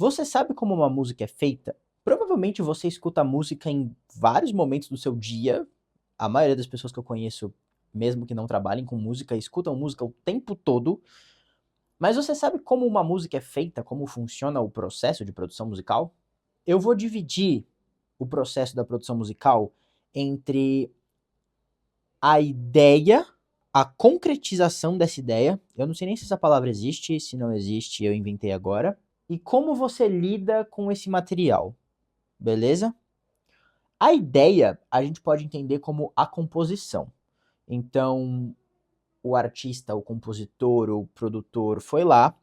Você sabe como uma música é feita? Provavelmente você escuta música em vários momentos do seu dia. A maioria das pessoas que eu conheço, mesmo que não trabalhem com música, escutam música o tempo todo. Mas você sabe como uma música é feita, como funciona o processo de produção musical? Eu vou dividir o processo da produção musical entre a ideia, a concretização dessa ideia. Eu não sei nem se essa palavra existe, se não existe, eu inventei agora. E como você lida com esse material, beleza? A ideia a gente pode entender como a composição. Então, o artista, o compositor, o produtor foi lá,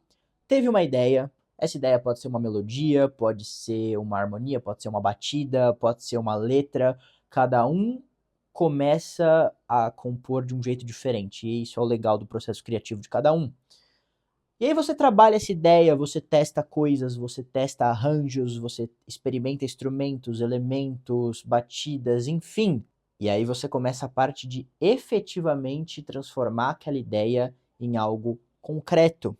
teve uma ideia. Essa ideia pode ser uma melodia, pode ser uma harmonia, pode ser uma batida, pode ser uma letra. Cada um começa a compor de um jeito diferente. E isso é o legal do processo criativo de cada um. E aí você trabalha essa ideia, você testa coisas, você testa arranjos, você experimenta instrumentos, elementos, batidas, enfim. E aí você começa a parte de efetivamente transformar aquela ideia em algo concreto.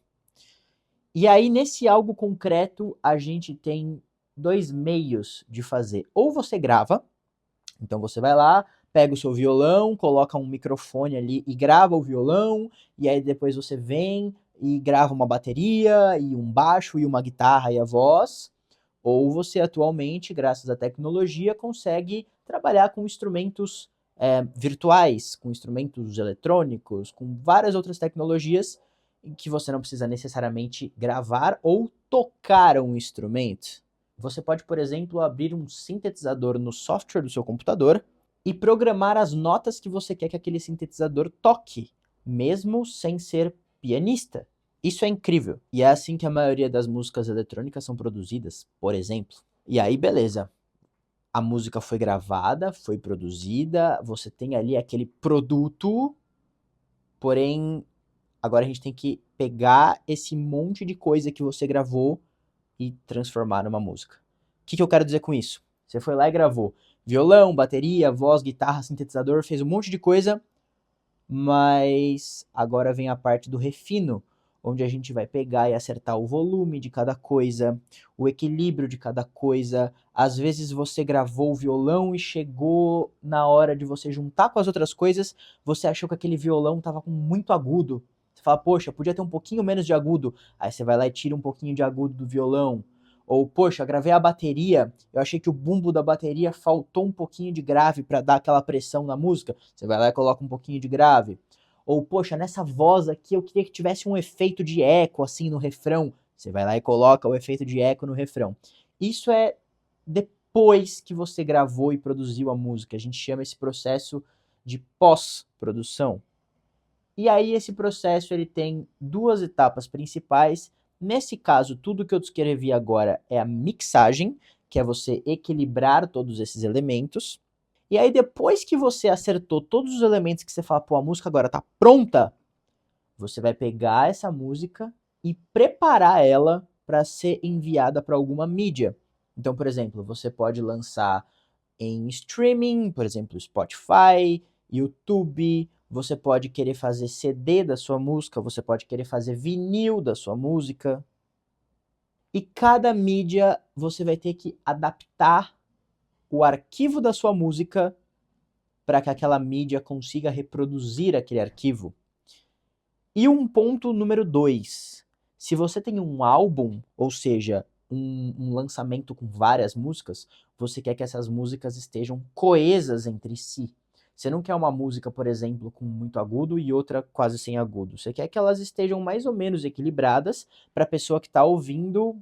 E aí nesse algo concreto a gente tem dois meios de fazer. Ou você grava, então você vai lá, pega o seu violão, coloca um microfone ali e grava o violão, e aí depois você vem e grava uma bateria, e um baixo, e uma guitarra e a voz. Ou você atualmente, graças à tecnologia, consegue trabalhar com instrumentos virtuais, com instrumentos eletrônicos, com várias outras tecnologias em que você não precisa necessariamente gravar ou tocar um instrumento. Você pode, por exemplo, abrir um sintetizador no software do seu computador e programar as notas que você quer que aquele sintetizador toque, mesmo sem ser pianista. Isso é incrível. E é assim que a maioria das músicas eletrônicas são produzidas, por exemplo. E aí, beleza. A música foi gravada, foi produzida, você tem ali aquele produto, porém, agora a gente tem que pegar esse monte de coisa que você gravou e transformar numa música. O que eu quero dizer com isso? Você foi lá e gravou violão, bateria, voz, guitarra, sintetizador, fez um monte de coisa, mas agora vem a parte do refino, onde a gente vai pegar e acertar o volume de cada coisa, o equilíbrio de cada coisa. Às vezes você gravou o violão e chegou na hora de você juntar com as outras coisas, você achou que aquele violão estava com muito agudo. Você fala, poxa, podia ter um pouquinho menos de agudo. Aí você vai lá e tira um pouquinho de agudo do violão. Ou, poxa, gravei a bateria, eu achei que o bumbo da bateria faltou um pouquinho de grave para dar aquela pressão na música. Você vai lá e coloca um pouquinho de grave. Ou, poxa, nessa voz aqui eu queria que tivesse um efeito de eco assim no refrão. Você vai lá e coloca o efeito de eco no refrão. Isso é depois que você gravou e produziu a música. A gente chama esse processo de pós-produção. E aí esse processo ele tem duas etapas principais. Nesse caso, tudo que eu descrevi agora é a mixagem, que é você equilibrar todos esses elementos. E aí depois que você acertou todos os elementos que você fala, pô, a música agora tá pronta, você vai pegar essa música e preparar ela para ser enviada para alguma mídia. Então, por exemplo, você pode lançar em streaming, por exemplo, Spotify, YouTube, você pode querer fazer CD da sua música, você pode querer fazer vinil da sua música. E cada mídia você vai ter que adaptar o arquivo da sua música para que aquela mídia consiga reproduzir aquele arquivo. E um ponto número 2. Se você tem um álbum, ou seja, um lançamento com várias músicas, você quer que essas músicas estejam coesas entre si. Você não quer uma música, por exemplo, com muito agudo e outra quase sem agudo. Você quer que elas estejam mais ou menos equilibradas para a pessoa que está ouvindo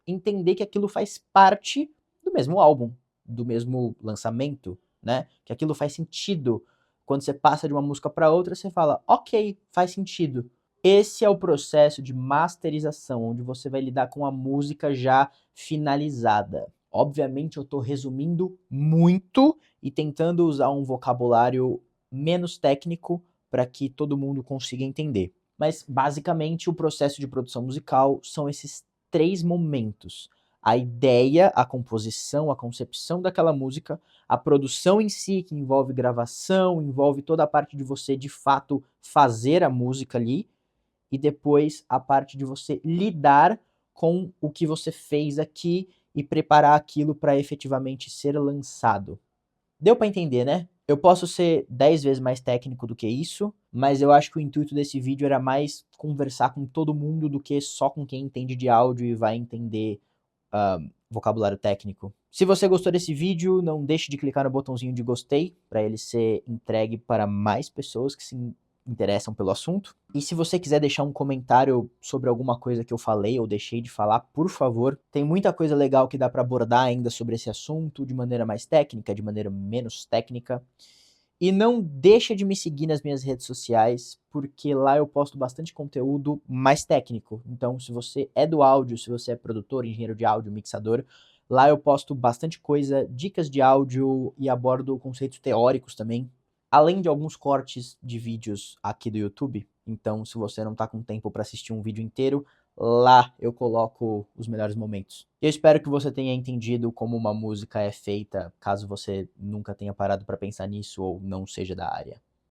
entender que aquilo faz parte do mesmo álbum, do mesmo lançamento, né? Que aquilo faz sentido. Quando você passa de uma música para outra, você fala, ok, faz sentido. Esse é o processo de masterização, onde você vai lidar com a música já finalizada. Obviamente eu estou resumindo muito e tentando usar um vocabulário menos técnico para que todo mundo consiga entender. Mas basicamente o processo de produção musical são esses três momentos: a ideia, a composição, a concepção daquela música, a produção em si, que envolve gravação, envolve toda a parte de você de fato fazer a música ali, e depois a parte de você lidar com o que você fez aqui e preparar aquilo para efetivamente ser lançado. Deu para entender, né? Eu posso ser 10 vezes mais técnico do que isso, mas eu acho que o intuito desse vídeo era mais conversar com todo mundo do que só com quem entende de áudio e vai entender vocabulário técnico. Se você gostou desse vídeo, não deixe de clicar no botãozinho de gostei para ele ser entregue para mais pessoas que se interessam pelo assunto. E se você quiser deixar um comentário sobre alguma coisa que eu falei ou deixei de falar, por favor. Tem muita coisa legal que dá para abordar ainda sobre esse assunto, de maneira mais técnica, de maneira menos técnica. E não deixa de me seguir nas minhas redes sociais, porque lá eu posto bastante conteúdo mais técnico. Então, se você é do áudio, se você é produtor, engenheiro de áudio, mixador, lá eu posto bastante coisa, dicas de áudio e abordo conceitos teóricos também, além de alguns cortes de vídeos aqui do YouTube. Então, se você não tá com tempo para assistir um vídeo inteiro, lá eu coloco os melhores momentos. Eu espero que você tenha entendido como uma música é feita, caso você nunca tenha parado para pensar nisso ou não seja da área.